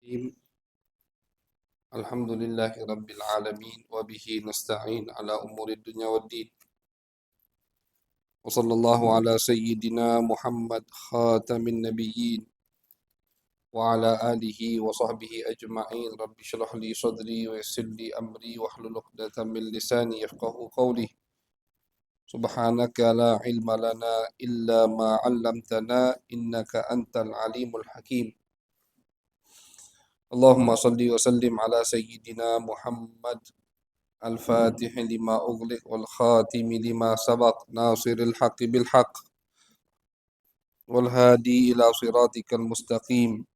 الرحيم الحمد لله رب العالمين وبه نستعين على أمور الدنيا والدين وصلى الله على سيدنا محمد خاتم النبيين وعلى آله وصحبه أجمعين رب اشرح لي صدري ويسر لي أمري واحلل عقدة من لساني يفقه قولي سبحانك لا علم لنا إلا ما علمتنا إنك أنت العليم الحكيم اللهم صل وسلم على سيدنا محمد الفاتح لما أغلق والخاتم لما سبق ناصر الحق بالحق والهادي إلى صراطك المستقيم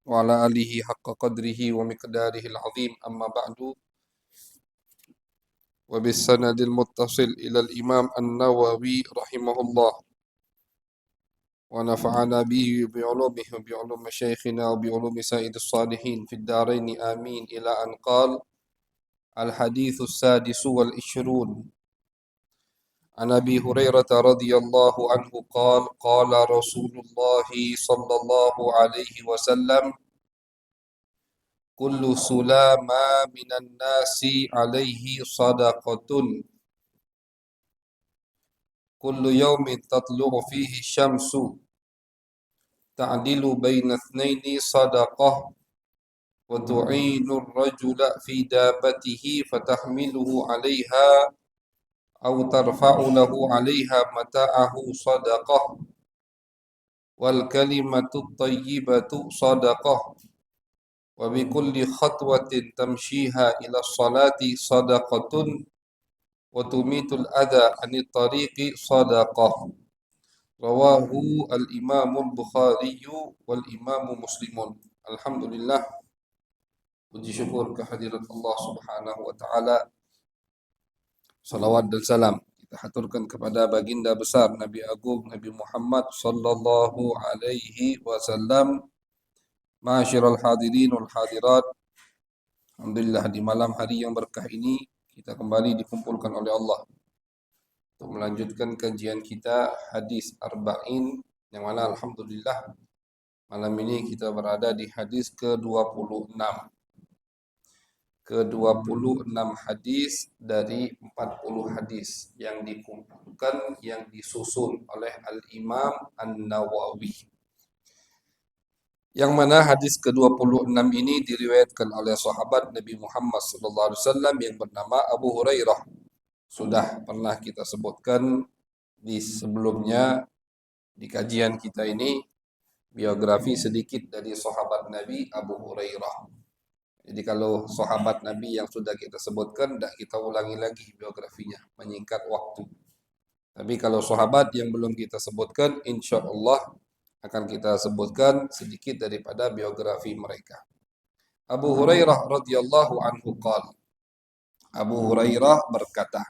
وعلى آله حق قدره ومقداره العظيم أما بعد وبالسند المتصل إلى الإمام النووي رحمه الله ونفعنا به بعلومه وبعلوم مشايخنا وبعلوم سائر الصالحين في الدارين آمين إلى أن قال الحديث السادس والعشرون عن أبي هريرة رضي الله عنه قال قال رسول الله صلى الله عليه وسلم كل سلام من الناس عليه صدقة كل يوم تطلع فيه الشمس تعدل بين اثنين صدقة وتعين الرجل في دابته فتحمله عليها أو ترفع له عليها متاعه صدقة والكلمة الطيبة صدقة وبكل خطوة تمشيها إلى الصلاة صدقة وتميت الأذى عن الطريق صدقة رواه الإمام البخاري والإمام مسلم. Alhamdulillah, puji syukur kehadirat Allah Subhanahu wa taala. Salawat dan salam kita haturkan kepada baginda besar Nabi Agung Nabi Muhammad sallallahu alaihi wasallam. Ma'asyiral hadirin wal hadirat, alhamdulillah di malam hari yang berkah ini kita kembali dikumpulkan oleh Allah untuk melanjutkan kajian kita hadis arba'in, yang mana alhamdulillah malam ini kita berada di hadis ke-26. Ke-26 hadis dari 40 hadis yang dikumpulkan, yang disusun oleh Al-Imam An-Nawawi. Yang mana hadis ke-26 ini diriwayatkan oleh sahabat Nabi Muhammad SAW yang bernama Abu Hurairah. Sudah pernah kita sebutkan di sebelumnya di kajian kita ini biografi sedikit dari sahabat Nabi Abu Hurairah. Jadi kalau sahabat Nabi yang sudah kita sebutkan, tidak kita ulangi lagi biografinya, menyingkat waktu. Tapi kalau sahabat yang belum kita sebutkan, insya Allah akan kita sebutkan sedikit daripada biografi mereka. Abu Hurairah radhiyallahu anhu qala. Abu Hurairah berkata,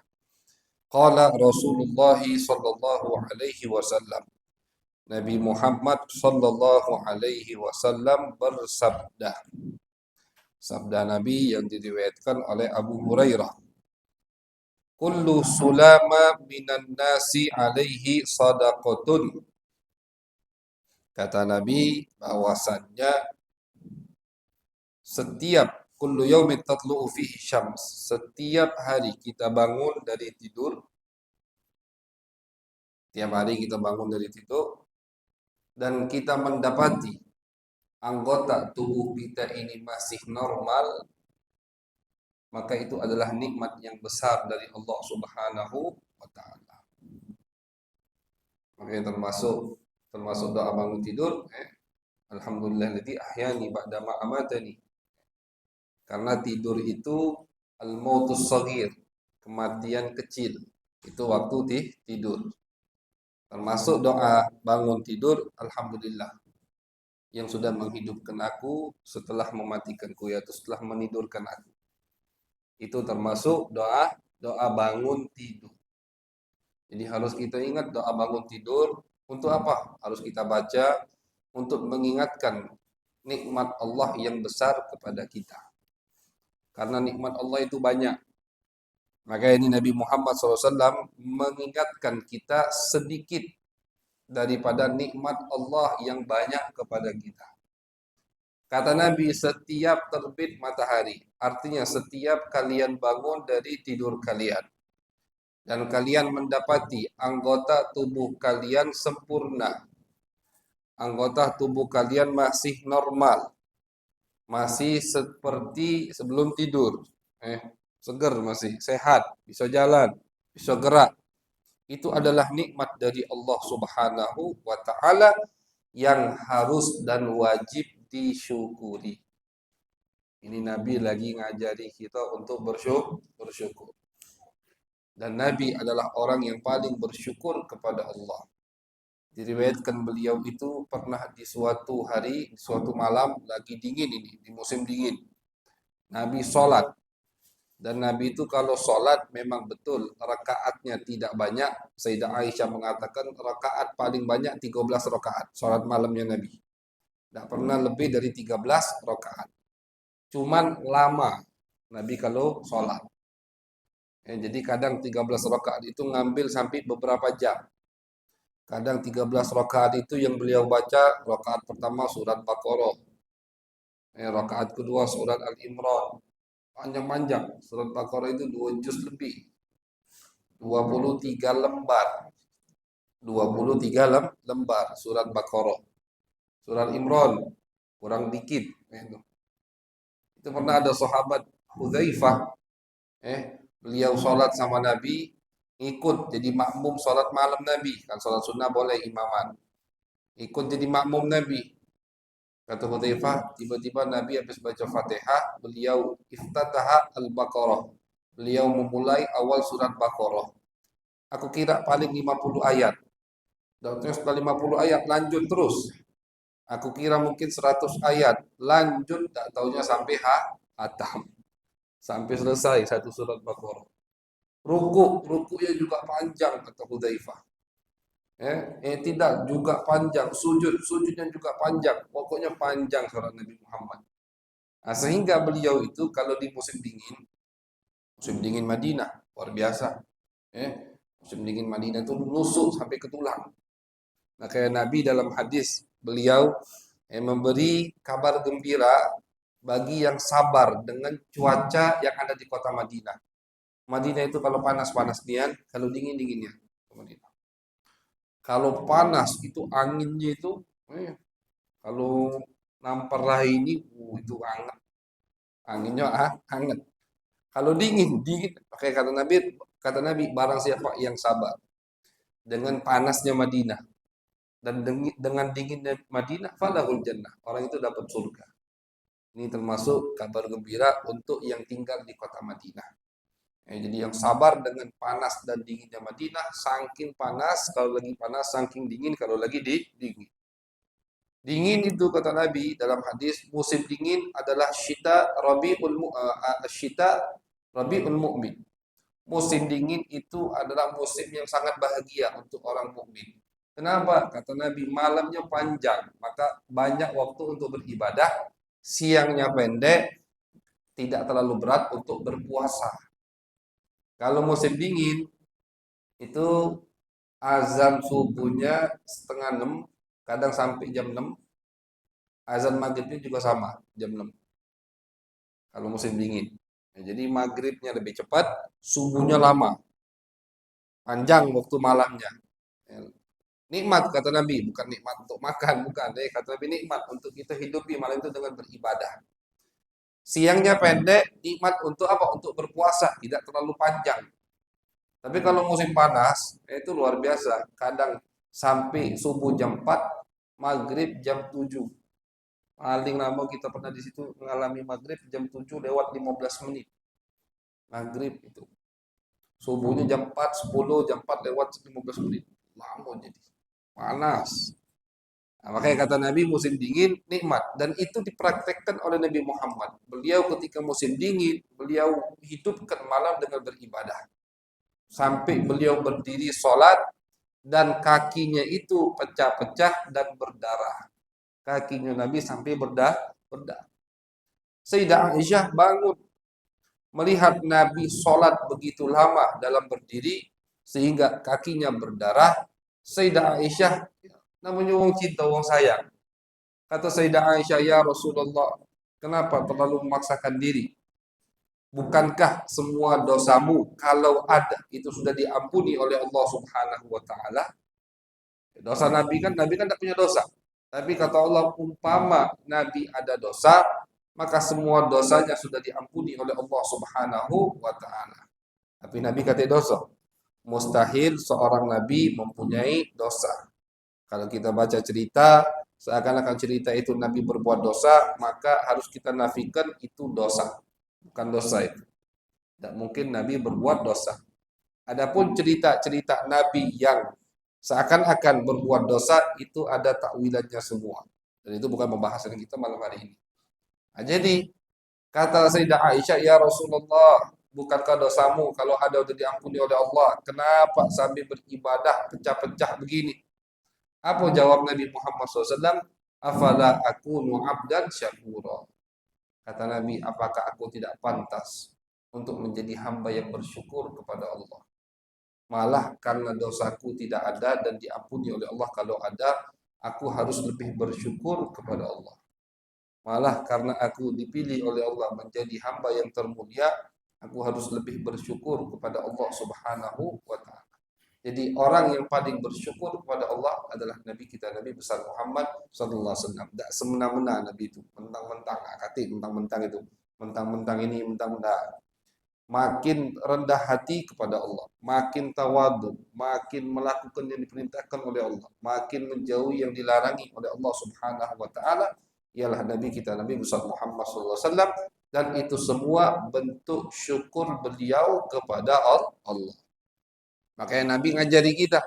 qala Rasulullah sallallahu alaihi wasallam. Nabi Muhammad sallallahu alaihi wasallam bersabda. Sabda Nabi yang diriwayatkan oleh Abu Hurairah. Kullu sulama minan nasi alaihi sadaqatun. Kata Nabi bahwasannya setiap kullu yaumin tatlu'u fihi syams, setiap hari kita bangun dari tidur, tiap hari kita bangun dari tidur dan kita mendapati anggota tubuh kita ini masih normal, maka itu adalah nikmat yang besar dari Allah Subhanahu wa taala. Makanya termasuk doa bangun tidur, alhamdulillahilladzi ahyani ba'da ma amatani. Karena tidur itu al-mautus shaghir, kematian kecil. Itu waktu tidur. Termasuk doa bangun tidur, alhamdulillah yang sudah menghidupkan aku setelah mematikanku, yaitu setelah menidurkan aku. Itu termasuk doa bangun tidur. Jadi harus kita ingat doa bangun tidur untuk apa? Harus kita baca untuk mengingatkan nikmat Allah yang besar kepada kita. Karena nikmat Allah itu banyak. Maka ini Nabi Muhammad SAW mengingatkan kita sedikit daripada nikmat Allah yang banyak kepada kita. Kata Nabi, setiap terbit matahari, artinya setiap kalian bangun dari tidur kalian dan kalian mendapati anggota tubuh kalian sempurna, anggota tubuh kalian masih normal, masih seperti sebelum tidur, seger masih, sehat, bisa jalan, bisa gerak. Itu adalah nikmat dari Allah Subhanahu wa taala yang harus dan wajib disyukuri. Ini Nabi lagi ngajari kita untuk bersyukur. Dan Nabi adalah orang yang paling bersyukur kepada Allah. Diriwayatkan beliau itu pernah di suatu hari, di suatu malam lagi dingin ini, di musim dingin. Nabi sholat. Dan Nabi itu kalau sholat memang betul rakaatnya tidak banyak. Sayyidah Aisyah mengatakan rakaat paling banyak 13 rakaat. Sholat malamnya Nabi. Tidak pernah lebih dari 13 rakaat. Cuman lama Nabi kalau sholat. Jadi kadang 13 rakaat itu ngambil sampai beberapa jam. Kadang 13 rakaat itu yang beliau baca, rakaat pertama surat Baqarah. Rakaat kedua surat Al-Imran. Panjang-panjang. Surat Baqarah itu 2 juz lebih. 23 lembar. 23 lembar surat Baqarah. Surat Imran kurang dikit. Itu pernah ada sahabat Hudzaifah, beliau sholat sama Nabi, ikut jadi makmum sholat malam Nabi. Kan sholat sunnah boleh imaman. Ikut jadi makmum Nabi. Kata Hudzaifah, tiba-tiba Nabi habis baca Fatihah, beliau iftataha al-Baqarah. Beliau memulai awal surat Baqarah. Aku kira paling 50 ayat. Dan terus setelah 50 ayat lanjut terus. Aku kira mungkin 100 ayat. Lanjut tak taunya sampai hatam. Sampai selesai satu surat Baqarah. Rukunya juga panjang kata Hudzaifah. Tidak juga panjang, sujudnya juga panjang. Pokoknya panjang surat Nabi Muhammad. Nah, sehingga beliau itu kalau di musim dingin Madinah luar biasa. Musim dingin Madinah itu nusuk sampai ke tulang. Nah, kayak Nabi dalam hadis beliau memberi kabar gembira bagi yang sabar dengan cuaca yang ada di kota Madinah. Madinah itu kalau panas nian, kalau dinginnya. Kalau panas itu anginnya itu, kalau nampar ini, itu hangat. Anginnya hangat. Kalau dingin, pakai kata Nabi, barang siapa yang sabar dengan panasnya Madinah dan dengan dinginnya Madinah, falahul jannah. Orang itu dapat surga. Ini termasuk kabar gembira untuk yang tinggal di kota Madinah. Jadi yang sabar dengan panas dan dinginnya Madinah, saking panas kalau lagi panas, saking dingin kalau lagi dingin. Dingin itu kata Nabi dalam hadis, musim dingin adalah Rabiul Mu'min. Musim dingin itu adalah musim yang sangat bahagia untuk orang mukmin. Kenapa? Kata Nabi, malamnya panjang, maka banyak waktu untuk beribadah, siangnya pendek, tidak terlalu berat untuk berpuasa. Kalau musim dingin itu azan subuhnya setengah 6, kadang sampai jam 6. Azan maghribnya juga sama, jam 6. Kalau musim dingin. Jadi maghribnya lebih cepat, subuhnya lama. Panjang waktu malamnya. Nikmat kata Nabi, bukan nikmat untuk makan, bukan. Kata Nabi nikmat untuk kita hidupi malam itu dengan beribadah. Siangnya pendek, nikmat untuk apa? Untuk berpuasa, tidak terlalu panjang. Tapi kalau musim panas, itu luar biasa. Kadang sampai subuh jam 4, maghrib jam 7. Paling lama kita pernah di situ mengalami maghrib jam 7 lewat 15 menit. Maghrib itu. Subuhnya jam 4, 10, jam 4 lewat 15 menit. Lama jadi. Panas. Nah, makanya kata Nabi musim dingin nikmat. Dan itu dipraktekkan oleh Nabi Muhammad. Beliau ketika musim dingin, beliau hidupkan malam dengan beribadah. Sampai beliau berdiri sholat dan kakinya itu pecah-pecah dan berdarah. Kakinya Nabi sampai berdarah. Sayyidah Aisyah bangun melihat Nabi sholat begitu lama dalam berdiri sehingga kakinya berdarah. Sayyidah Aisyah namanya wong cinta, wong sayang. Kata Sayyidah Aisyah, ya Rasulullah, kenapa terlalu memaksakan diri? Bukankah semua dosamu kalau ada itu sudah diampuni oleh Allah Subhanahu wa taala? Dosa Nabi kan tidak punya dosa. Tapi kata Allah, umpama Nabi ada dosa, maka semua dosanya sudah diampuni oleh Allah Subhanahu wa taala. Tapi Nabi kata dosa. Mustahil seorang nabi mempunyai dosa. Kalau kita baca cerita, seakan-akan cerita itu Nabi berbuat dosa, maka harus kita nafikan itu dosa. Bukan dosa itu. Tidak mungkin Nabi berbuat dosa. Adapun cerita-cerita Nabi yang seakan-akan berbuat dosa, itu ada takwilannya semua. Dan itu bukan pembahasan kita malam hari ini. Nah, jadi, kata Sayyidah Aisyah, ya Rasulullah, bukankah dosamu kalau ada sudah diampuni oleh Allah? Kenapa sambil beribadah pecah-pecah begini? Apa jawab Nabi Muhammad SAW? Afala akunu abdan syakura. Kata Nabi, apakah aku tidak pantas untuk menjadi hamba yang bersyukur kepada Allah? Malah karena dosaku tidak ada dan diampuni oleh Allah kalau ada, aku harus lebih bersyukur kepada Allah. Malah karena aku dipilih oleh Allah menjadi hamba yang termulia, aku harus lebih bersyukur kepada Allah Subhanahu wa taala. Jadi orang yang paling bersyukur kepada Allah adalah Nabi kita, Nabi besar Muhammad sallallahu alaihi wasallam. Tidak semena-mena Nabi itu, mentang-mentang akati, mentang-mentang itu, mentang-mentang ini, mentang-mentang. Makin rendah hati kepada Allah, makin tawadu, makin melakukan yang diperintahkan oleh Allah, makin menjauhi yang dilarangi oleh Allah Subhanahu wa taala, ialah Nabi kita, Nabi besar Muhammad sallallahu alaihi wasallam, dan itu semua bentuk syukur beliau kepada Allah. Makanya Nabi ngajari kita.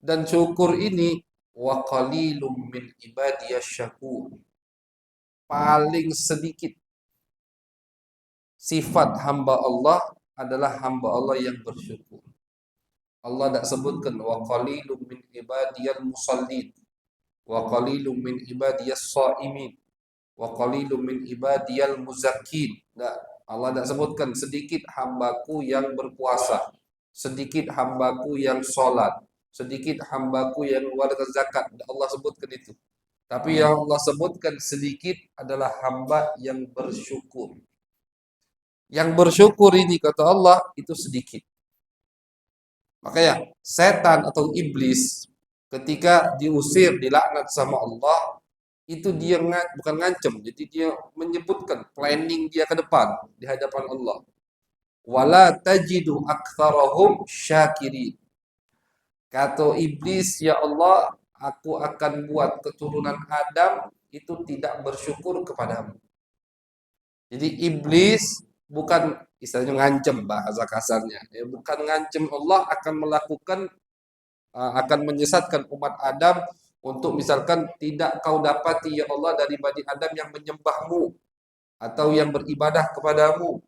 Dan syukur ini wa qalilum min ibadiyasy syakur. Paling sedikit sifat hamba Allah adalah hamba Allah yang bersyukur. Allah tak sebutkan wa qalilum min ibadiyal musallin, wa qalilum min ibadiyas shaimin, wa qalilum min ibadiyal muzakkin. Allah tak sebutkan sedikit hambaku yang berpuasa, sedikit hambaku yang sholat, sedikit hambaku yang mengeluarkan zakat. Allah sebutkan itu. Tapi yang Allah sebutkan sedikit adalah hamba yang bersyukur. Yang bersyukur ini kata Allah itu sedikit. Makanya setan atau iblis ketika diusir, dilaknat sama Allah, itu dia bukan ngancem, jadi dia menyebutkan planning dia ke depan di hadapan Allah. Wala tajidu aktsarahum syakirin. Kata iblis, ya Allah, aku akan buat keturunan Adam itu tidak bersyukur kepadamu. Jadi iblis bukan istilahnya ngancem bahasa kasarnya. Ya, bukan ngancem Allah akan melakukan akan menyesatkan umat Adam untuk misalkan tidak kau dapati ya Allah dari Bani Adam yang menyembahmu atau yang beribadah kepadamu,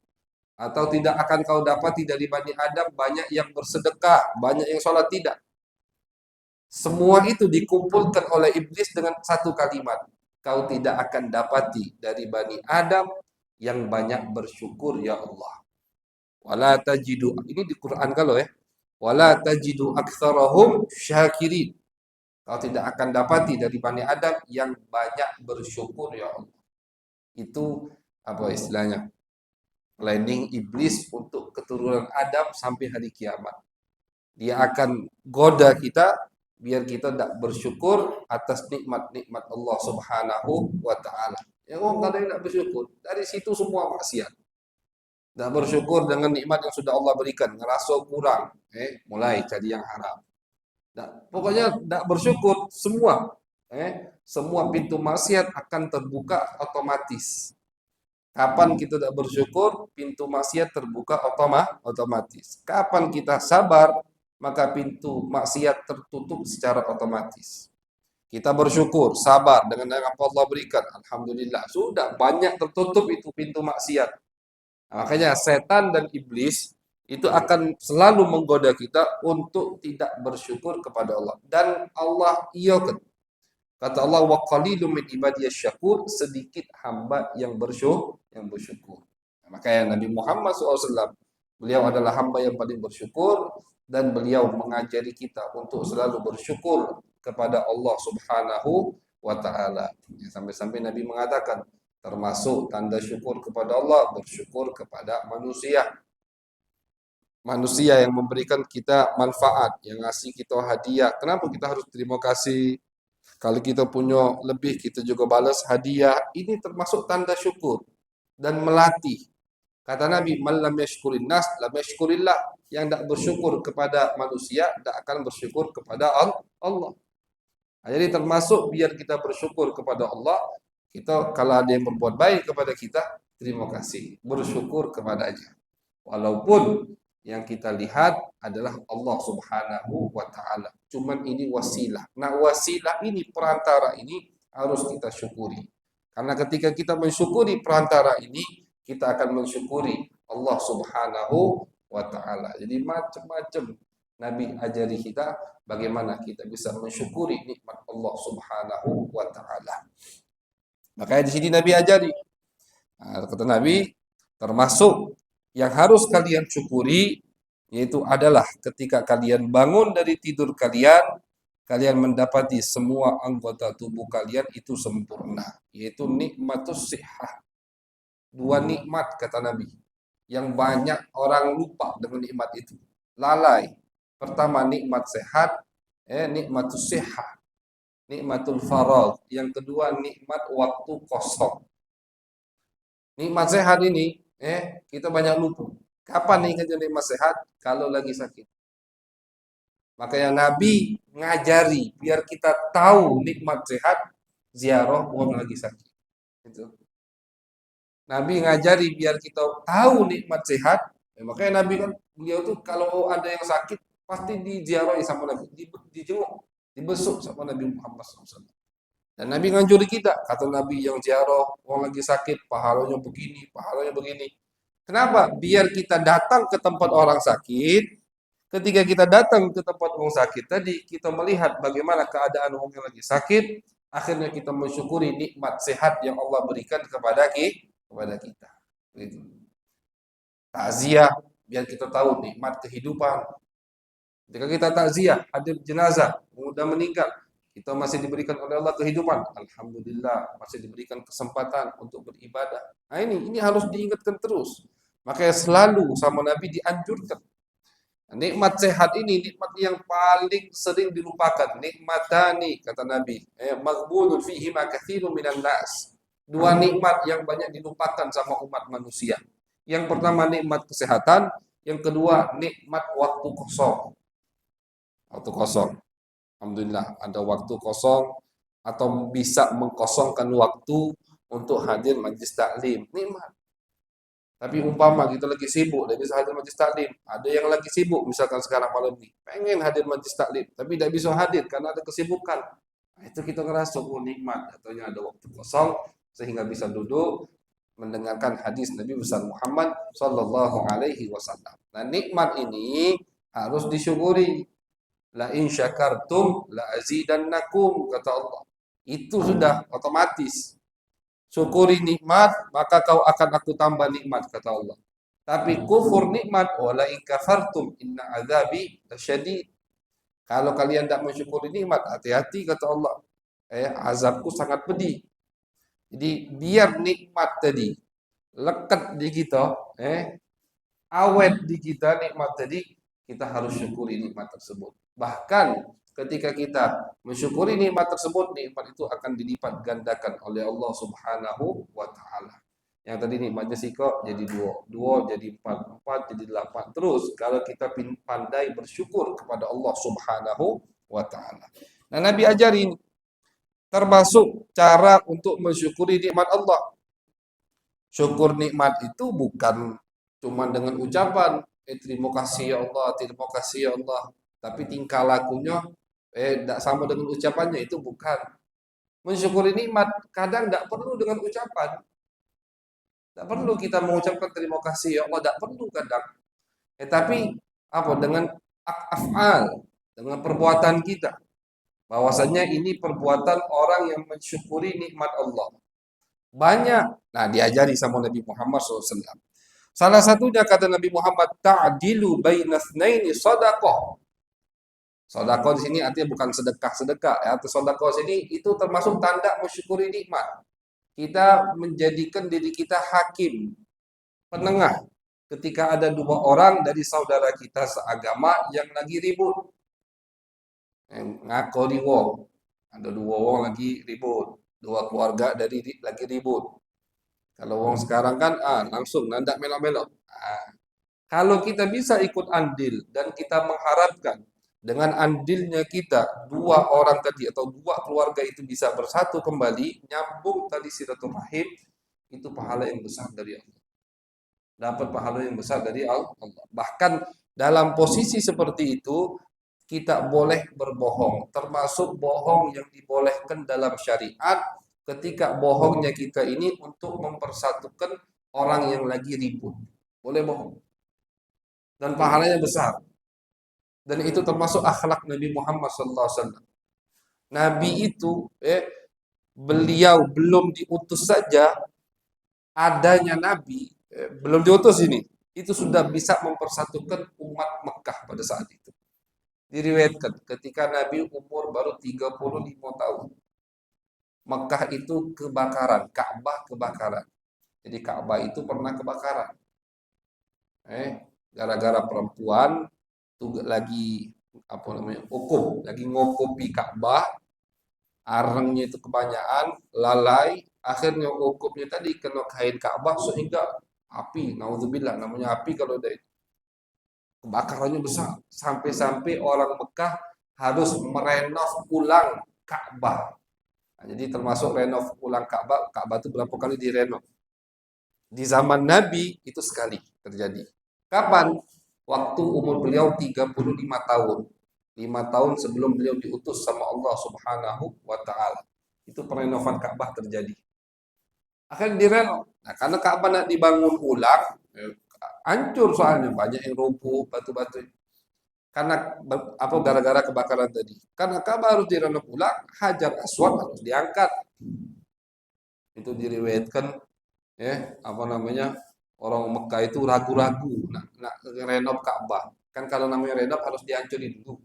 atau tidak akan kau dapati dari Bani Adam banyak yang bersedekah, banyak yang sholat, tidak. Semua itu dikumpulkan oleh iblis dengan satu kalimat. Kau tidak akan dapati dari Bani Adam yang banyak bersyukur ya Allah. Wala tajidu, ini di Quran kalau ya. Wala tajidu aktsarahum syakirin. Kau tidak akan dapati dari Bani Adam yang banyak bersyukur ya Allah. Itu apa istilahnya? Planning iblis untuk keturunan Adam sampai hari kiamat. Dia akan goda kita biar kita tidak bersyukur atas nikmat-nikmat Allah Subhanahu wa taala. Ya orang kadang tidak bersyukur, dari situ semua maksiat. Tidak bersyukur dengan nikmat yang sudah Allah berikan, ngerasa kurang, mulai jadi yang haram. Pokoknya tidak bersyukur semua, semua pintu maksiat akan terbuka otomatis. Kapan kita tidak bersyukur, pintu maksiat terbuka otomatis. Kapan kita sabar, maka pintu maksiat tertutup secara otomatis. Kita bersyukur, sabar dengan yang Allah berikan. Alhamdulillah, sudah banyak tertutup itu pintu maksiat. Nah, makanya setan dan iblis itu akan selalu menggoda kita untuk tidak bersyukur kepada Allah. Dan Allah iyakan. Kata Allah, wa qalilum min ibadiyasy syakur, sedikit hamba yang bersyukur. Nah, makanya Nabi Muhammad SAW, beliau adalah hamba yang paling bersyukur, dan beliau mengajari kita untuk selalu bersyukur kepada Allah Subhanahu wa ta'ala. Sampai-sampai Nabi mengatakan, termasuk tanda syukur kepada Allah, bersyukur kepada manusia. Manusia yang memberikan kita manfaat, yang ngasih kita hadiah. Kenapa kita harus terima kasih? Kalau kita punya lebih, kita juga balas hadiah. Ini termasuk tanda syukur dan melatih. Kata Nabi, "Man lam yashkurin nas, lam yashkurillah." Yang tidak bersyukur kepada manusia, tidak akan bersyukur kepada Allah. Jadi termasuk biar kita bersyukur kepada Allah, kita kalau ada yang berbuat baik kepada kita, terima kasih, bersyukur kepadanya. Walaupun yang kita lihat adalah Allah Subhanahu wa taala. Cuman ini wasilah. Nah, wasilah ini, perantara ini harus kita syukuri. Karena ketika kita mensyukuri perantara ini, kita akan mensyukuri Allah Subhanahu wa taala. Jadi macam-macam Nabi ajari kita bagaimana kita bisa mensyukuri nikmat Allah Subhanahu wa taala. Makanya di sini Nabi ajari. Nah, kata Nabi, termasuk yang harus kalian syukuri yaitu adalah ketika kalian bangun dari tidur kalian, kalian mendapati semua anggota tubuh kalian itu sempurna, yaitu nikmatus sihah. Dua nikmat kata Nabi yang banyak orang lupa dengan nikmat itu, lalai. Pertama nikmat sehat, nikmatus sihah, nikmatul faragh. Yang kedua nikmat waktu kosong. Nikmat sehat ini kita banyak lupa. Kapan ingatnya nikmat sehat? Kalau lagi sakit. Makanya Nabi ngajari biar kita tahu nikmat sehat, ziarah orang lagi sakit. Itu. Nabi ngajari biar kita tahu nikmat sehat. Makanya Nabi kan, beliau tuh kalau ada yang sakit pasti diziarahi sama Nabi, dijenguk, dibesuk sama Nabi Muhammad SAW. Dan Nabi nganjuri kita, kata Nabi, yang ziarah orang lagi sakit, pahalanya begini, pahalanya begini. Kenapa? Biar kita datang ke tempat orang sakit. Ketika kita datang ke tempat orang sakit tadi, kita melihat bagaimana keadaan orang yang lagi sakit. Akhirnya kita mensyukuri nikmat sehat yang Allah berikan kepada kita. Begitu. Takziah, biar kita tahu nikmat kehidupan. Jika kita takziah, hadir jenazah, sudah meninggal, kita masih diberikan oleh Allah kehidupan. Alhamdulillah, masih diberikan kesempatan untuk beribadah. Nah ini harus diingatkan terus. Makanya selalu sama Nabi dianjurkan. Nikmat sehat ini nikmat yang paling sering dilupakan. Nikmatani kata Nabi, maghbunun fihi ma katsirun minan nas. Dua nikmat yang banyak dilupakan sama umat manusia. Yang pertama nikmat kesehatan, yang kedua nikmat waktu kosong. Waktu kosong. Alhamdulillah ada waktu kosong atau bisa mengkosongkan waktu untuk hadir majlis taklim. Nikmat. Tapi umpama kita lagi sibuk, tidak bisa hadir majlis taklim. Ada yang lagi sibuk, misalkan sekarang malam ini, pengen hadir majlis taklim, tapi tidak bisa hadir karena ada kesibukan. Nah, itu kita ngerasa nikmat, ataunya ada waktu kosong sehingga bisa duduk mendengarkan hadis Nabi besar Muhammad Sallallahu Alaihi Wasallam. Nah, nikmat ini harus disyukuri. La in syakartum la azidannakum kata Allah. Itu sudah otomatis. Syukuri nikmat, maka kau akan aku tambah nikmat kata Allah. Tapi kufur nikmat, wala in kafartum inna azabi lasyadid. Kalau kalian tidak mensyukuri nikmat, hati-hati kata Allah. Azabku sangat pedih. Jadi biar nikmat tadi lekat di kita, awet di kita nikmat tadi, kita harus syukuri nikmat tersebut. Bahkan ketika kita mensyukuri nikmat tersebut, nikmat itu akan dilipat gandakan oleh Allah Subhanahu wa taala. Yang tadi nikmatnya kok jadi dua jadi empat jadi 8. Terus kalau kita pandai bersyukur kepada Allah Subhanahu wa taala. Nah, Nabi ajarin termasuk cara untuk mensyukuri nikmat Allah. Syukur nikmat itu bukan cuma dengan ucapan, terima kasih ya Allah, terima kasih ya Allah. Tapi tingkah lakunya tidak sama dengan ucapannya, itu bukan. Mensyukuri nikmat kadang tidak perlu dengan ucapan. Tidak perlu kita mengucapkan terima kasih ya Allah, tidak perlu kadang. Tapi apa dengan af'al, dengan perbuatan kita. Bahwasanya ini perbuatan orang yang mensyukuri nikmat Allah. Banyak. Nah, diajari sama Nabi Muhammad SAW. Salah satunya kata Nabi Muhammad, ta'dilu baina tsnaini shadaqah. Sedekah di sini artinya bukan sedekah-sedekah ya. Atau sedekah sini itu termasuk tanda mensyukuri nikmat. Kita menjadikan diri kita hakim, penengah ketika ada dua orang dari saudara kita seagama yang lagi ribut. Ngakoni wong. Ada dua wong lagi ribut. Dua keluarga lagi ribut. Kalau wong sekarang kan langsung nandak melok-melok. Kalau kita bisa ikut andil dan kita mengharapkan dengan andilnya kita dua orang tadi atau dua keluarga itu bisa bersatu kembali, nyambung tadi silaturahim, itu pahala yang besar dari Allah. Dapat pahala yang besar dari Allah. Bahkan dalam posisi seperti itu kita boleh berbohong, termasuk bohong yang dibolehkan dalam syariat ketika bohongnya kita ini untuk mempersatukan orang yang lagi ribut. Boleh bohong. Dan pahalanya besar. Dan itu termasuk akhlak Nabi Muhammad SAW. Nabi itu, beliau belum diutus saja, adanya Nabi, belum diutus ini, itu sudah bisa mempersatukan umat Mekah pada saat itu. Diriwayatkan ketika Nabi umur baru 35 tahun. Mekah itu kebakaran, Ka'bah kebakaran. Jadi Ka'bah itu pernah kebakaran. Gara-gara perempuan tuh lagi lagi ngokopi Ka'bah, arengnya itu kebanyakan, lalai, akhirnya ukupnya tadi kena kain Ka'bah sehingga api, naudzubillah, namanya api kalau ada itu. Kebakarannya besar, sampai-sampai orang Mekah harus merenov ulang Ka'bah. Nah, jadi termasuk renov ulang Ka'bah, Ka'bah itu berapa kali direnov. Di zaman Nabi itu sekali terjadi. Kapan? Waktu umur beliau 35 tahun. 5 tahun sebelum beliau diutus sama Allah Subhanahu wa taala. Itu perenovan Ka'bah terjadi. Akhirnya direnov. Nah, karena Ka'bah nak dibangun ulang, hancur soalnya banyak yang roboh, batu-batu. Karena gara-gara kebakaran tadi. Karena Ka'bah harus direnov ulang, Hajar Aswad harus diangkat. Itu diriwayatkan orang Mekah itu ragu-ragu nak renov Ka'bah. Kan kalau namanya renov harus dihancurin dulu.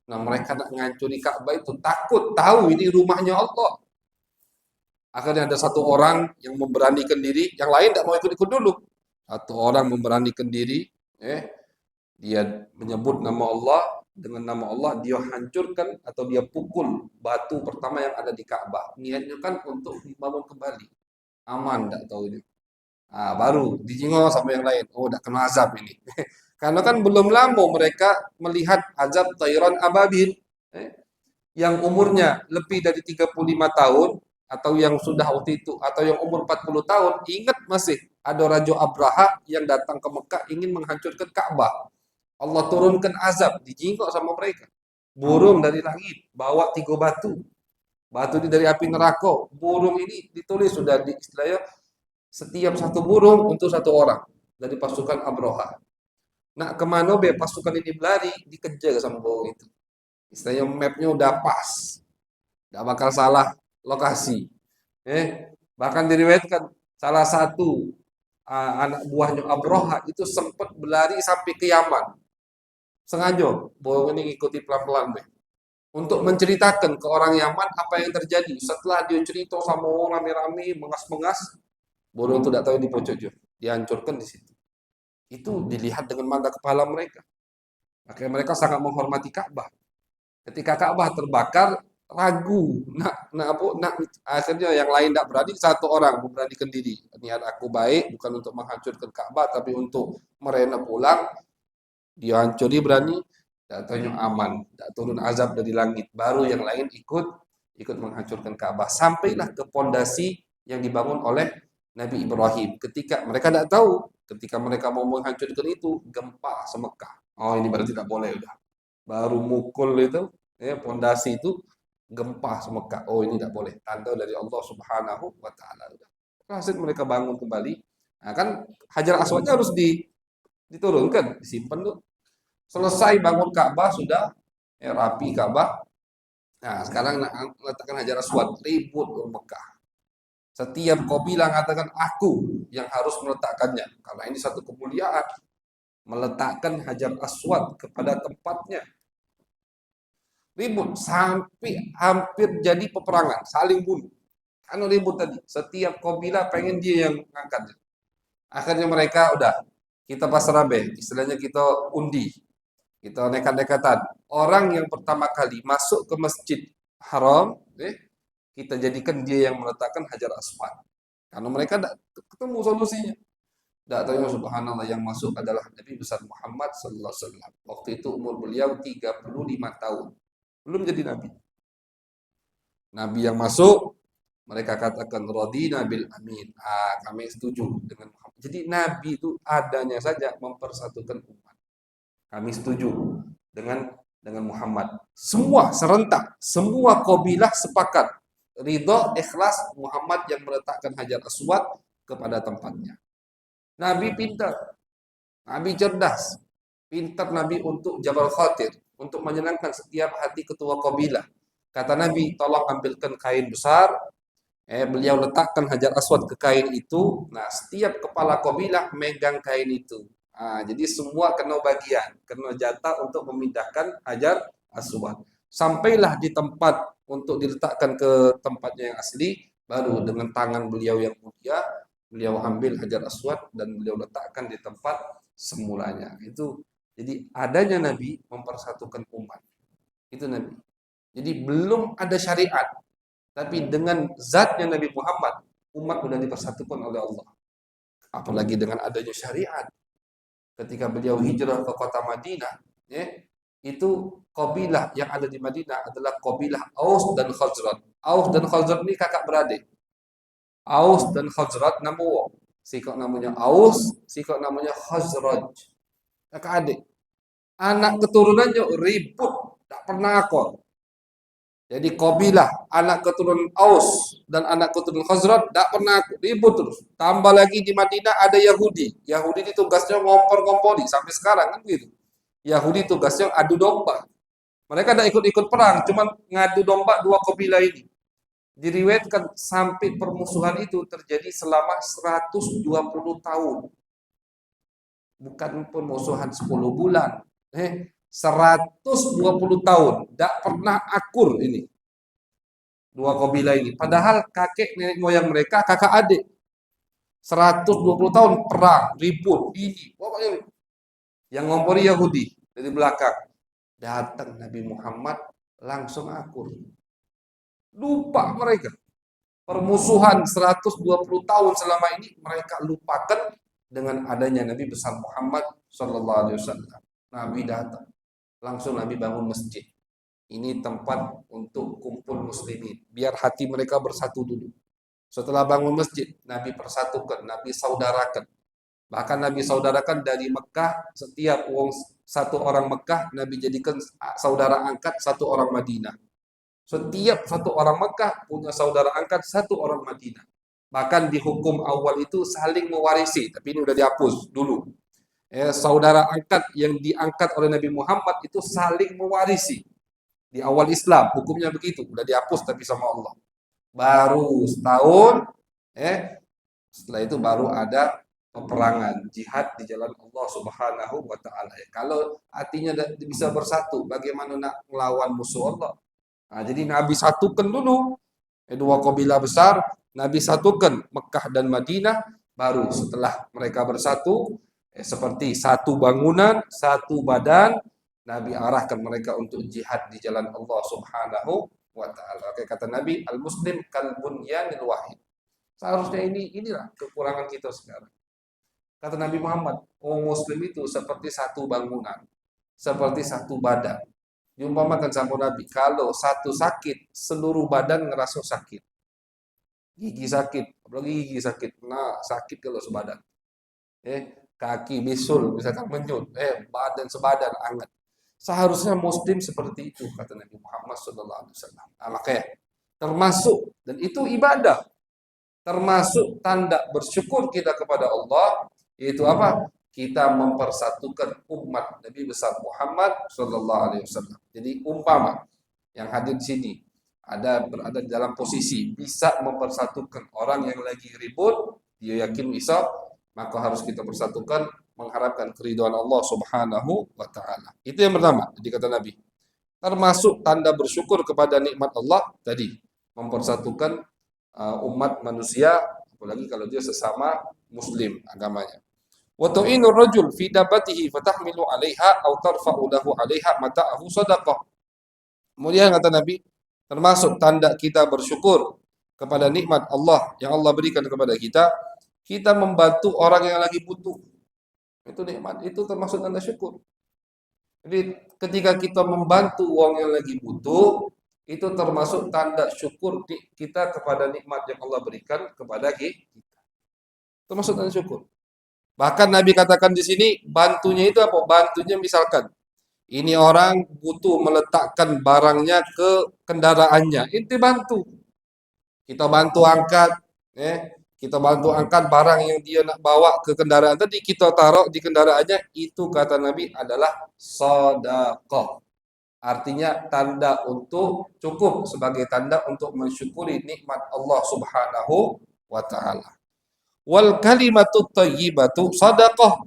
Nah mereka nak ngancuri Ka'bah itu takut, tahu ini rumahnya Allah. Akhirnya ada satu orang yang memberanikan diri, yang lain tidak mau ikut-ikut dulu. Satu orang memberanikan diri, dia menyebut nama Allah, dengan nama Allah dia hancurkan atau dia pukul batu pertama yang ada di Ka'bah. Niatnya kan untuk dibangun kembali. Aman, tidak tahu ini. Baru dijingol sama yang lain. Oh, udah kena azab ini. Karena kan belum lama mereka melihat azab Tayran Ababil. Yang umurnya lebih dari 35 tahun, atau yang sudah waktu itu, atau yang umur 40 tahun, ingat masih ada Raja Abraha yang datang ke Mekah ingin menghancurkan Ka'bah. Allah turunkan azab, dijingkok sama mereka. Burung dari langit, bawa 3 batu. Batu ini dari api neraka. Burung ini ditulis sudah di istilahnya setiap satu burung untuk satu orang dari pasukan Abraha. Nah, kemana pasukan ini berlari, dikejar sama burung itu. Istilahnya mapnya udah pas, nggak bakal salah lokasi. Bahkan diriwayatkan salah satu anak buahnya Abraha itu sempat berlari sampai ke Yaman. Sengaja burung ini ngikuti pelan-pelan untuk menceritakan ke orang Yaman apa yang terjadi. Setelah dia cerita sama orang rame-rame, mengas-mengas, burung itu tidak tahu di pojok, dihancurkan di situ. Itu dilihat dengan mata kepala mereka. Makanya mereka sangat menghormati Ka'bah. Ketika Ka'bah terbakar, ragu. Akhirnya yang lain tidak berani, satu orang memberanikan diri. Niat aku baik, bukan untuk menghancurkan Ka'bah, tapi untuk merenov ulang. Dia hancuri berani, datanya aman, tidak turun azab dari langit. Baru yang lain ikut menghancurkan Ka'bah. Sampailah ke pondasi yang dibangun oleh Nabi Ibrahim. Ketika mereka tidak tahu, ketika mereka mau menghancurkan itu, gempa semekah. Oh, ini berarti tidak boleh udah. Baru mukul itu, pondasi itu gempa semekah. Oh, ini tidak boleh. Tanda dari Allah Subhanahu wa taala. Hasil mereka bangun kembali. Nah, kan Hajar Aswadnya harus diturunkan, disimpan tuh. Selesai bangun Ka'bah sudah rapi Ka'bah. Nah, sekarang letakkan Hajar Aswad, ribut orang Mekah. Setiap kabilah mengatakan aku yang harus meletakkannya, karena ini satu kemuliaan. Meletakkan Hajar Aswad kepada tempatnya. Ribut sampai hampir jadi peperangan, saling bunuh. Karena ribut tadi, setiap kabilah pengen dia yang ngangkat. Akhirnya mereka udah kita pasrah be, istilahnya kita undi, kita nekat-nekatan. Orang yang pertama kali masuk ke Masjid Haram, kita jadikan dia yang meletakkan Hajar Aswad. Karena mereka tidak ketemu solusinya. Tidak tahu subhanallah yang masuk adalah Nabi besar Muhammad sallallahu alaihi wasallam. Waktu itu umur beliau 35 tahun. Belum jadi nabi. Nabi yang masuk mereka katakan radina bil amin. Kami setuju dengan Muhammad. Jadi nabi itu adanya saja mempersatukan umat. Kami setuju dengan Muhammad. Semua serentak, semua kabilah sepakat ridho ikhlas Muhammad yang meletakkan Hajar Aswad kepada tempatnya. Nabi pintar, Nabi cerdas, pintar Nabi untuk Jabal Khatir, untuk menyenangkan setiap hati ketua kabilah. Kata Nabi, tolong ambilkan kain besar, beliau letakkan Hajar Aswad ke kain itu. Nah, setiap kepala kabilah megang kain itu. Jadi semua kena bagian, kena jatah untuk memindahkan Hajar Aswad. Sampailah di tempat untuk diletakkan ke tempatnya yang asli, baru dengan tangan beliau yang mulia, beliau ambil Hajar Aswad dan beliau letakkan di tempat semulanya. Itu jadi adanya Nabi mempersatukan umat. Itu Nabi. Jadi belum ada syariat, tapi dengan zatnya Nabi Muhammad, umat sudah dipersatukan oleh Allah. Apalagi dengan adanya syariat. Ketika beliau hijrah ke kota Madinah, itu kabilah yang ada di Madinah adalah kabilah Aus dan Khazraj. Aus dan Khazraj ini kakak beradik. Aus dan Khazraj nama wong. Sikok namanya Aus, sikok namanya Khazraj. Kakak adik. Anak keturunannya ribut, tak pernah akor. Jadi kabilah anak keturunan Aus dan anak keturunan Khazraj tak pernah ribut terus. Tambah lagi di Madinah ada Yahudi. Yahudi itu tugasnya ngompor-ngompori sampai sekarang kan gitu. Yahudi tugasnya adu domba. Mereka tidak ikut-ikut perang, cuma ngadu domba dua kabilah ini. Diriwayatkan sampai permusuhan itu terjadi selama 120 tahun. Bukan permusuhan 10 bulan. 120 tahun. Tidak pernah akur ini. Dua kabilah ini. Padahal kakek nenek moyang mereka kakak adik. 120 tahun perang, ribut, ini. Pokoknya yang ngompori Yahudi dari belakang. Datang Nabi Muhammad langsung akur. Lupa mereka. Permusuhan 120 tahun selama ini mereka lupakan dengan adanya Nabi besar Muhammad sallallahu alaihi wasallam. Nabi datang. Langsung Nabi bangun masjid. Ini tempat untuk kumpul muslimin. Biar hati mereka bersatu dulu. Setelah bangun masjid, Nabi persatukan, Nabi saudarakan. Bahkan Nabi saudarakan dari Mekah, setiap satu orang Mekah, Nabi jadikan saudara angkat satu orang Madinah. Setiap satu orang Mekah punya saudara angkat satu orang Madinah. Bahkan di hukum awal itu saling mewarisi, tapi ini udah dihapus dulu. Saudara angkat yang diangkat oleh Nabi Muhammad itu saling mewarisi. Di awal Islam hukumnya begitu, udah dihapus tapi sama Allah. Baru setahun, setelah itu baru ada peperangan jihad di jalan Allah Subhanahu wa taala. Kalau hatinya bisa bersatu, bagaimana nak melawan musuh Allah? Jadi Nabi satukan dulu dua kabilah besar, Nabi satukan Mekah dan Madinah, baru setelah mereka bersatu seperti satu bangunan, satu badan, Nabi arahkan mereka untuk jihad di jalan Allah Subhanahu wa taala. Oke, kata Nabi, al-muslim kal bunyanil wahid. Seharusnya inilah kekurangan kita sekarang. Kata Nabi Muhammad, muslim itu seperti satu bangunan, seperti satu badan. Diumpamakan sama Nabi, kalau satu sakit, seluruh badan ngerasa sakit. Gigi sakit, apalagi gigi sakit. Nah, sakit kalau sebadan. Kaki bisul, misalkan menyut. Badan sebadan, anget. Seharusnya muslim seperti itu, kata Nabi Muhammad SAW. Makanya, termasuk, dan itu ibadah. Termasuk tanda bersyukur kita kepada Allah, yaitu apa? Kita mempersatukan umat Nabi besar Muhammad sallallahu alaihi wasallam. Jadi umpama yang hadir di sini berada dalam posisi bisa mempersatukan orang yang lagi ribut, dia yakin bisa, maka harus kita persatukan mengharapkan keridhaan Allah Subhanahu wa taala. Itu yang pertama, jadi kata Nabi. Termasuk tanda bersyukur kepada nikmat Allah tadi, mempersatukan umat manusia, apalagi kalau dia sesama muslim agamanya. Wa tu'inu rajul fi dabatihi fatahmilu 'alaiha aw tarfa'u lahu 'alaiha mata'ahu shadaqah. Kemudian kata Nabi, termasuk tanda kita bersyukur kepada nikmat Allah yang Allah berikan kepada kita, kita membantu orang yang lagi butuh. Itu nikmat, itu termasuk tanda syukur. Jadi ketika kita membantu orang yang lagi butuh, itu termasuk tanda syukur kita kepada nikmat yang Allah berikan kepada kita. Termasuk tanda syukur. Bahkan Nabi katakan di sini, bantunya itu apa? Bantunya misalkan ini orang butuh meletakkan barangnya ke kendaraannya, itu bantu. Kita bantu angkat, kita bantu angkat barang yang dia nak bawa ke kendaraan tadi, kita taruh di kendaraannya, itu kata Nabi adalah sedekah. Artinya tanda untuk cukup sebagai tanda untuk mensyukuri nikmat Allah Subhanahu wa taala. Wal kalimatut thayyibatu sadaqah.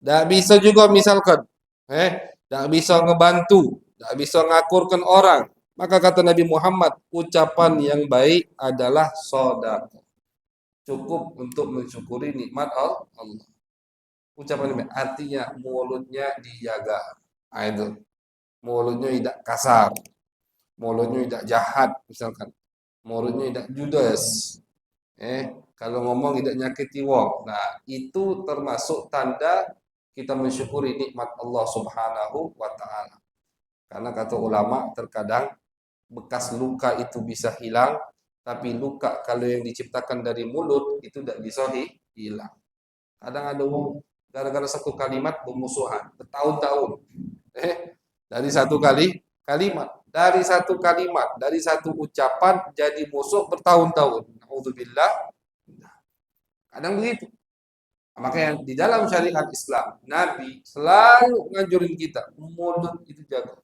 Tak bisa juga misalkan, tak bisa ngebantu, tak bisa ngakurkan orang. Maka kata Nabi Muhammad, ucapan yang baik adalah sedekah. Cukup untuk mensyukuri nikmat Allah. Ucapan yang baik artinya mulutnya dijaga. Itu. Mulutnya tidak kasar, mulutnya tidak jahat misalkan. Mulutnya tidak judes. Kalau ngomong tidak nyakiti wong. Nah, itu termasuk tanda kita mensyukuri nikmat Allah Subhanahu wa taala. Karena kata ulama, terkadang bekas luka itu bisa hilang, tapi luka kalau yang diciptakan dari mulut itu tidak bisa hilang. Kadang ada wong gara-gara satu kalimat bermusuhan bertahun-tahun. Dari satu kalimat, dari satu ucapan jadi musuh bertahun-tahun. Nauzubillah. Kadang begitu. Makanya di dalam syariat Islam, Nabi selalu ngajurin kita, mulut itu jaga.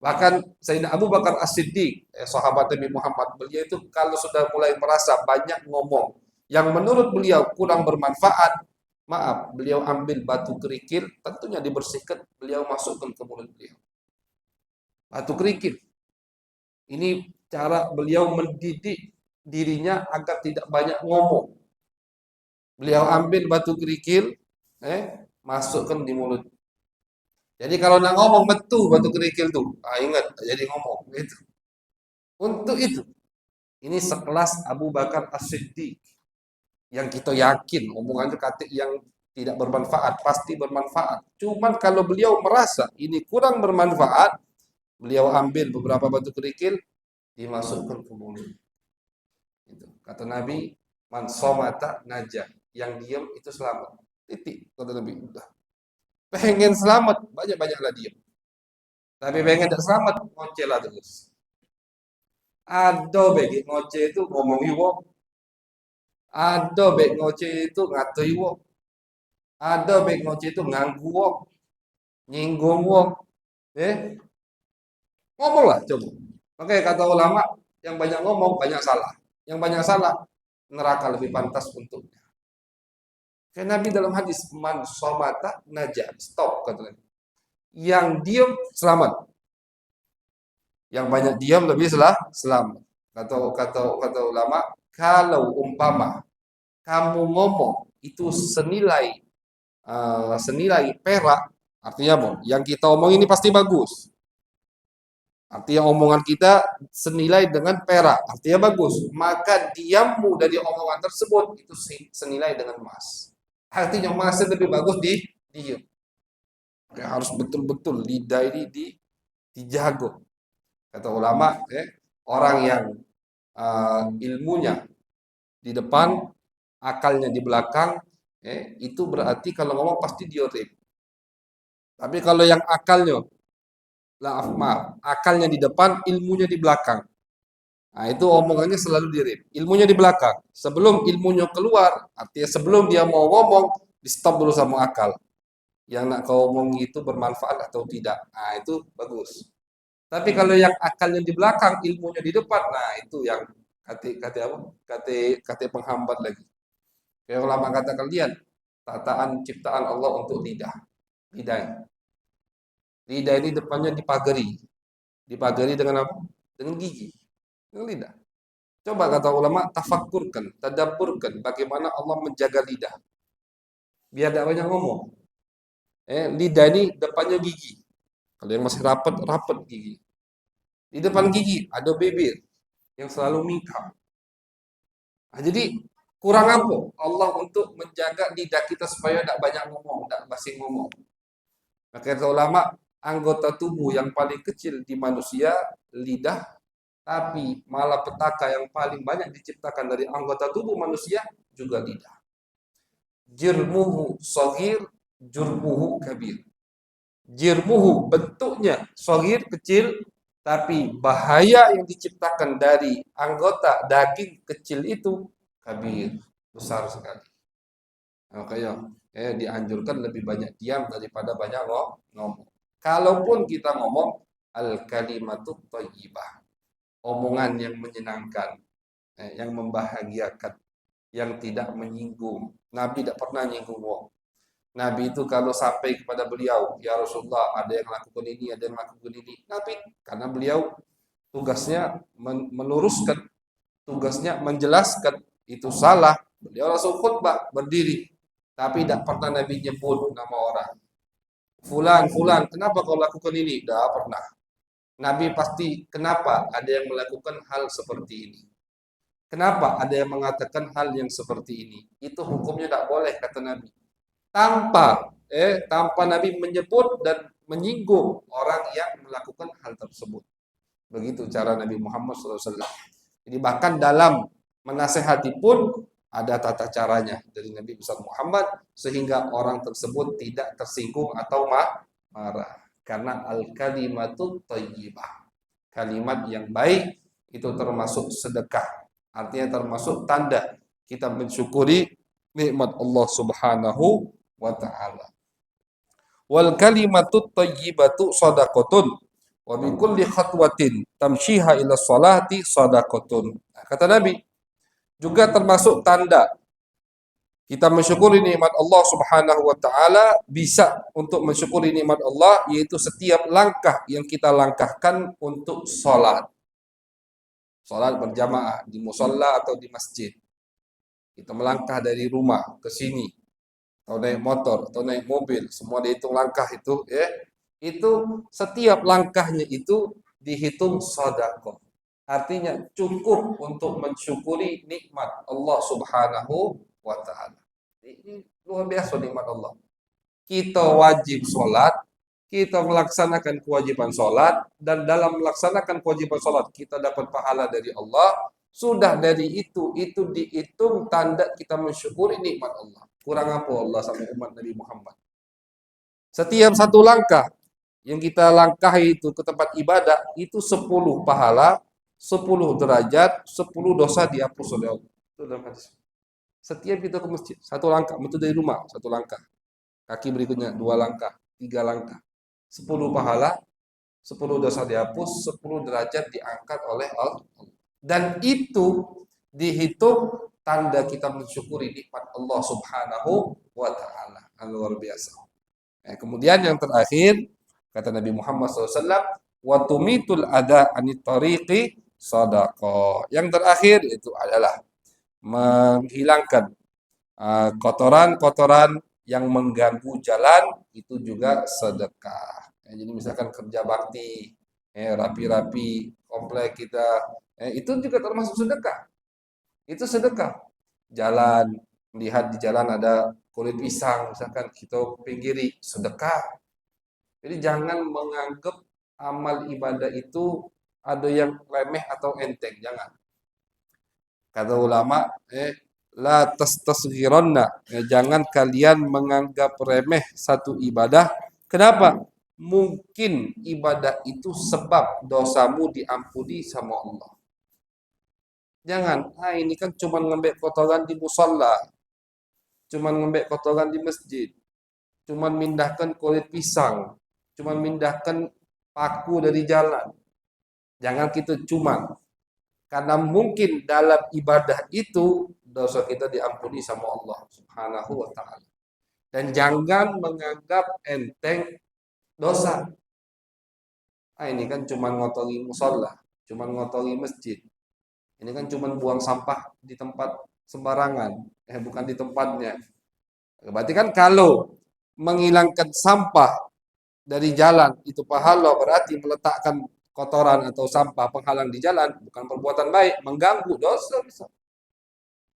Bahkan Sayyidina Abu Bakar As-Siddiq, sahabat Nabi Muhammad, beliau itu kalau sudah mulai merasa banyak ngomong, yang menurut beliau kurang bermanfaat, maaf, beliau ambil batu kerikil, tentunya dibersihkan, beliau masukkan ke mulut beliau. Batu kerikil. Ini cara beliau mendidik dirinya agar tidak banyak ngomong. Beliau ambil batu kerikil, masukkan di mulut. Jadi kalau nak ngomong betul batu kerikil tuh, ingat jadi ngomong itu. Untuk itu, ini sekelas Abu Bakar As-Siddiq yang kita yakin omongannya kata yang tidak bermanfaat, pasti bermanfaat. Cuman kalau beliau merasa ini kurang bermanfaat, beliau ambil beberapa batu kerikil, dimasukkan ke mulut. Itu. Kata Nabi, man somata najah, yang diam itu selamat. Titik, kata Nabi. Udah. Pengen selamat, banyak-banyaklah diam. Tapi pengen tidak selamat, ngoceh lah terus. Ada bagi ngoceh itu ngomongi wong. Ada bagi ngoceh itu ngatui wong. Ada bagi ngoceh itu nganggu wong. Nyinggung wong. Ngomonglah coba. Makanya kata ulama, yang banyak ngomong banyak salah. Yang banyak salah, neraka lebih pantas untuknya. Karena Nabi dalam hadis, man somata najah. Stop, kata Nabi. Yang diam selamat. Yang banyak diam lebih selamat. Kata ulama, kalau umpama kamu ngomong itu senilai perak, artinya apa? Yang kita omong ini pasti bagus. Artinya omongan kita senilai dengan perak, artinya bagus. Maka diammu dari omongan tersebut itu senilai dengan emas. Artinya emas lebih bagus di diam. Harus betul-betul lidah ini dijaga. Kata ulama, orang yang ilmunya di depan, akalnya di belakang, itu berarti kalau ngomong pasti dia rip. Tapi kalau yang akalnya, maaf, akalnya di depan, ilmunya di belakang. Nah, itu omongannya selalu dirip. Ilmunya di belakang. Sebelum ilmunya keluar, artinya sebelum dia mau ngomong, di stop dulu sama akal. Yang nak kau omong itu bermanfaat atau tidak. Nah, itu bagus. Tapi kalau yang akalnya di belakang, ilmunya di depan, nah itu yang kata penghambat lagi. Kayak ulama kata kalian, tataan ciptaan Allah untuk lidah. Lidah. Lidah ini depannya dipagari. Dipagari dengan apa? Dengan gigi. Dengan lidah. Coba kata ulama, tafakkurkan, tadabburkan bagaimana Allah menjaga lidah. Biar tidak banyak ngomong. Lidah ini depannya gigi. Kalau yang masih rapat, rapat gigi. Di depan gigi ada bibir yang selalu mingkap. Nah, jadi kurang apa Allah untuk menjaga lidah kita supaya tidak banyak ngomong, tidak basing ngomong. Maka kata ulama, anggota tubuh yang paling kecil di manusia lidah, tapi malapetaka yang paling banyak diciptakan dari anggota tubuh manusia juga lidah. Jirmuhu shagir, jurmuhu kabir. Jirmuhu bentuknya shagir kecil, tapi bahaya yang diciptakan dari anggota daging kecil itu kabir, besar sekali. Makanya dianjurkan lebih banyak diam daripada banyak ngomong. Kalaupun kita ngomong al-kalimatut thayyibah, omongan yang menyenangkan, yang membahagiakan, yang tidak menyinggung. Nabi tidak pernah nyinggung wong. Nabi itu kalau sampai kepada beliau, ya Rasulullah, ada yang lakukan ini, ada yang lakukan ini. Nabi, karena beliau tugasnya meluruskan, tugasnya menjelaskan, itu salah. Beliau langsung khutbah, berdiri. Tapi tidak pernah Nabi nyebut nama orang. Fulan, fulan, kenapa kau lakukan ini? Tidak pernah. Nabi pasti, kenapa ada yang melakukan hal seperti ini? Kenapa ada yang mengatakan hal yang seperti ini? Itu hukumnya tidak boleh, kata Nabi. Tanpa Nabi menyebut dan menyinggung orang yang melakukan hal tersebut. Begitu cara Nabi Muhammad SAW. Jadi bahkan dalam menasehati pun ada tata caranya dari Nabi besar Muhammad sehingga orang tersebut tidak tersinggung atau marah. Karena al-kalimatut thayyibah. Kalimat yang baik itu termasuk sedekah. Artinya termasuk tanda kita mensyukuri nikmat Allah Subhanahu wa taala. Wal kalimatut thayyibatu shadaqatun wa bi kulli khatwatin tamshiha ila sholati shadaqatun. Kata Nabi, juga termasuk tanda kita mensyukuri nikmat Allah Subhanahu wa taala, bisa untuk mensyukuri nikmat Allah yaitu setiap langkah yang kita langkahkan untuk salat. Salat berjamaah di musalla atau di masjid. Kita melangkah dari rumah ke sini, atau naik motor, atau naik mobil, semua dihitung langkah itu, itu setiap langkahnya itu dihitung sedekah. Artinya cukup untuk mensyukuri nikmat Allah Subhanahu wa taala. Ini luar biasa nikmat Allah. Kita wajib sholat, kita melaksanakan kewajiban sholat, dan dalam melaksanakan kewajiban sholat kita dapat pahala dari Allah. Sudah dari itu dihitung tanda kita mensyukuri nikmat Allah. Kurang apa Allah sama umat Nabi Muhammad? Setiap satu langkah yang kita langkahi itu ke tempat ibadah, itu 10 pahala, 10 derajat, 10 dosa dihapus oleh Allah. Itu dalam hadis. Setiap kita ke masjid, satu langkah, itu dari rumah, satu langkah. Kaki berikutnya, 2 langkah, 3 langkah. 10 pahala, 10 dosa dihapus, 10 derajat diangkat oleh Allah. Dan itu dihitung tanda kita mensyukuri nikmat Allah Subhanahu wa taala. Luar biasa. Kemudian yang terakhir kata Nabi Muhammad SAW, wa tumitul ada anit tariqi sadaqah. Yang terakhir itu adalah menghilangkan kotoran-kotoran yang mengganggu jalan, itu juga sedekah. Jadi misalkan kerja bakti, rapi-rapi komplek kita, itu juga termasuk sedekah. Itu sedekah. Jalan, melihat di jalan ada kulit pisang, misalkan kita pinggiri, sedekah. Jadi jangan menganggap amal ibadah itu ada yang remeh atau enteng, jangan. Kata ulama, la tastasghironna, jangan kalian menganggap remeh satu ibadah. Kenapa? Mungkin ibadah itu sebab dosamu diampuni sama Allah. Jangan, ini kan cuma ngembek kotoran di musalla, cuma ngembek kotoran di masjid, cuma mindahkan kulit pisang, cuma mindahkan paku dari jalan. Jangan kita cuma, karena mungkin dalam ibadah itu dosa kita diampuni sama Allah Subhanahu wa taala. Dan jangan menganggap enteng dosa. ini kan cuma ngotori musola, cuma ngotori masjid. Ini kan cuma buang sampah di tempat sembarangan, bukan di tempatnya. Berarti kan kalau menghilangkan sampah dari jalan itu pahala, berarti meletakkan kotoran atau sampah penghalang di jalan bukan perbuatan baik, mengganggu, dosa bisa.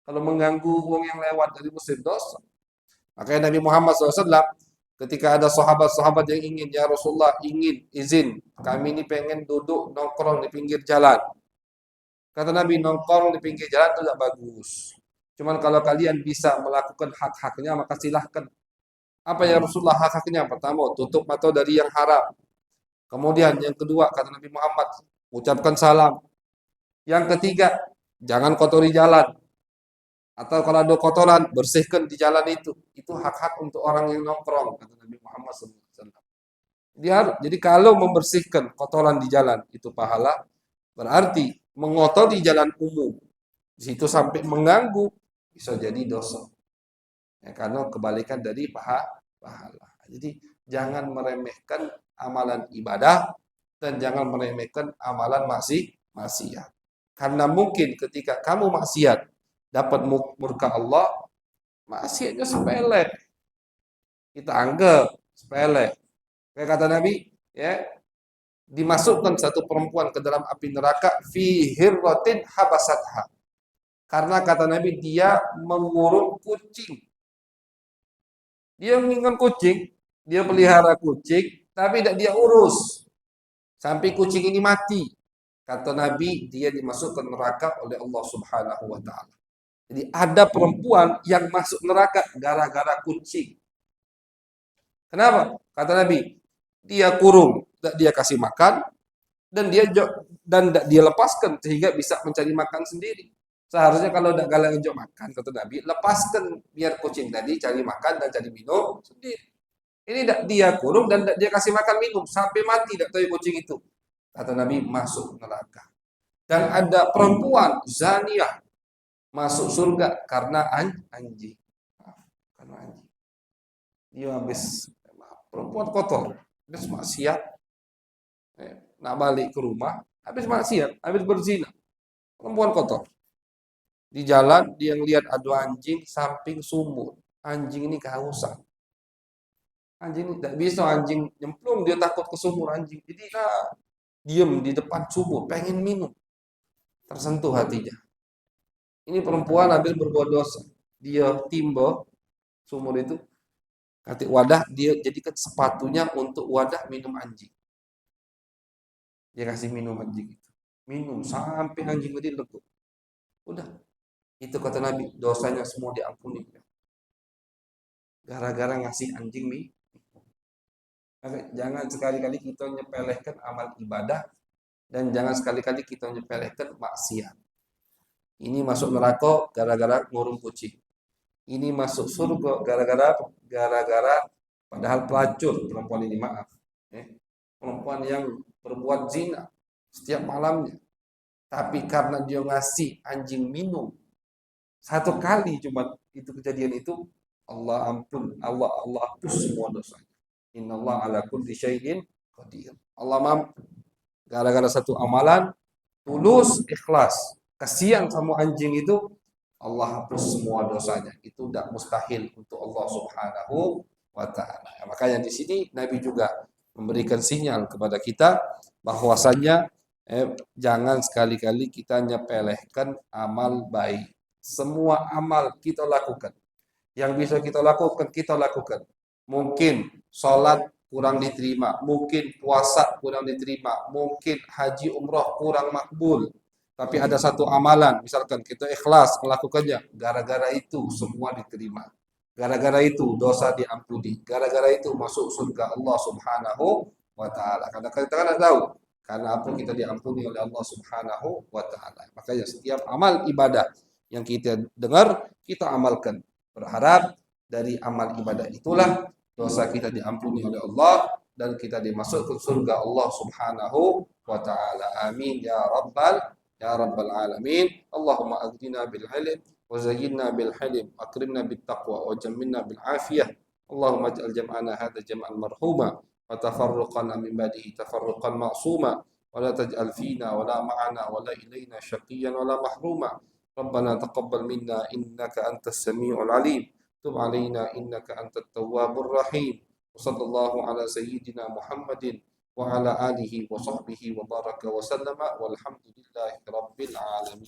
Kalau mengganggu wong yang lewat dari muslim, dosa. Makanya Nabi Muhammad SAW ketika ada sahabat-sahabat yang ingin, ya Rasulullah, ingin izin, kami ini pengen duduk nongkrong di pinggir jalan. Kata Nabi, nongkrong di pinggir jalan itu tidak bagus. Cuman kalau kalian bisa melakukan hak-haknya, maka silahkan. Apa ya Rasulullah hak-haknya? Pertama, tutup mata dari yang haram. Kemudian yang kedua, kata Nabi Muhammad, ucapkan salam. Yang ketiga, jangan kotori jalan. Atau kalau ada kotoran, bersihkan di jalan itu. Itu hak-hak untuk orang yang nongkrong, kata Nabi Muhammad SAW. Jadi kalau membersihkan kotoran di jalan itu pahala, berarti mengotori jalan umum di situ sampai mengganggu bisa jadi dosa. Ya, karena kebalikan dari pahala. Jadi jangan meremehkan amalan ibadah dan jangan meremehkan amalan maksiat. Karena mungkin ketika kamu maksiat dapat murka Allah, maksiatnya sepele. Kita anggap sepele. Kayak kata Nabi, ya, dimasukkan satu perempuan ke dalam api neraka fi hirratin habasatha. Karena kata Nabi dia mengurung kucing. Dia menginginkan kucing, dia pelihara kucing, tapi tidak dia urus. Sampai kucing ini mati. Kata Nabi, dia dimasukkan neraka oleh Allah Subhanahu wa taala. Jadi ada perempuan yang masuk neraka gara-gara kucing. Kenapa? Kata Nabi, dia kurung, tidak dia kasih makan, dan dia lepaskan sehingga bisa mencari makan sendiri. Seharusnya kalau tidak galang ngejok makan, kata Nabi, lepaskan biar kucing tadi cari makan dan cari minum sendiri. Ini tidak dia kurung dan dia kasih makan minum sampai mati tidak tahu kucing itu. Kata Nabi masuk neraka. Dan ada perempuan zaniyah masuk surga karena anjing. Karena anjing. Dia habis perempuan kotor, habis maksiat, nak balik ke rumah, habis maksiat, habis berzina, perempuan kotor. Di jalan dia lihat ada anjing samping sumur. Anjing ini kehausan. Anjing ini tidak bisa anjing nyemplung, dia takut ke sumur anjing. Jadi diam di depan sumur, pengen minum. Tersentuh hatinya. Ini perempuan habis berbuat dosa. Dia timba sumur itu, ketik wadah, dia jadikan sepatunya untuk wadah minum anjing. Dia kasih minum anjing itu. Minum sampai anjing tadi leguk. Udah. Itu kata Nabi, dosanya semua diampuni. Gara-gara ngasih anjing mie. Jangan sekali-kali kita nyepelehkan amal ibadah dan jangan sekali-kali kita nyepelehkan maksiat. Ini masuk neraka gara-gara ngurung kucing. Ini masuk surga gara-gara padahal pelacur perempuan ini, maaf. Perempuan yang berbuat zina setiap malamnya. Tapi karena dia ngasih anjing minum satu kali cuma itu kejadian itu, Allah ampun, Allah hapus semua dosanya. Innallaha ala kulli syai'in qadir. Allah mampu. Gara-gara satu amalan tulus, ikhlas, kasihan sama anjing itu, Allah hapus semua dosanya. Itu tidak mustahil untuk Allah Subhanahu wa taala. Makanya di sini Nabi juga memberikan sinyal kepada kita bahwasanya jangan sekali-kali kita nyepelehkan amal baik. Semua amal kita lakukan. Yang bisa kita lakukan. Mungkin sholat kurang diterima, mungkin puasa kurang diterima, mungkin haji umroh kurang makbul. Tapi ada satu amalan, misalkan kita ikhlas melakukannya, gara-gara itu semua diterima. Gara-gara itu dosa diampuni. Gara-gara itu masuk surga Allah Subhanahu wa taala. Karena kita kan tahu, karena apa kita diampuni oleh Allah Subhanahu wa taala. Makanya setiap amal ibadah yang kita dengar, kita amalkan. Berharap dari amal ibadah itulah dosa kita diampuni oleh Allah dan kita dimasukkan surga Allah Subhanahu wa taala. Amin ya rabbal alamin. Allahumma aghdina bil ilm wa zayyinna bil hilm, akrimna bit taqwa wa jammilna bil afiyah. Allahumma ij'al jam'ana hadha jam'an marhuma وتفرقنا من بعده تفرقا معصوما ولا تجعل فينا ولا معنا ولا إلينا شقيا ولا محروما. ربنا تقبل منا إنك أنت السميع العليم، تب علينا إنك أنت التواب الرحيم. وصلى الله على سيدنا محمد وعلى آله وصحبه وبارك وسلم، والحمد لله رب العالمين.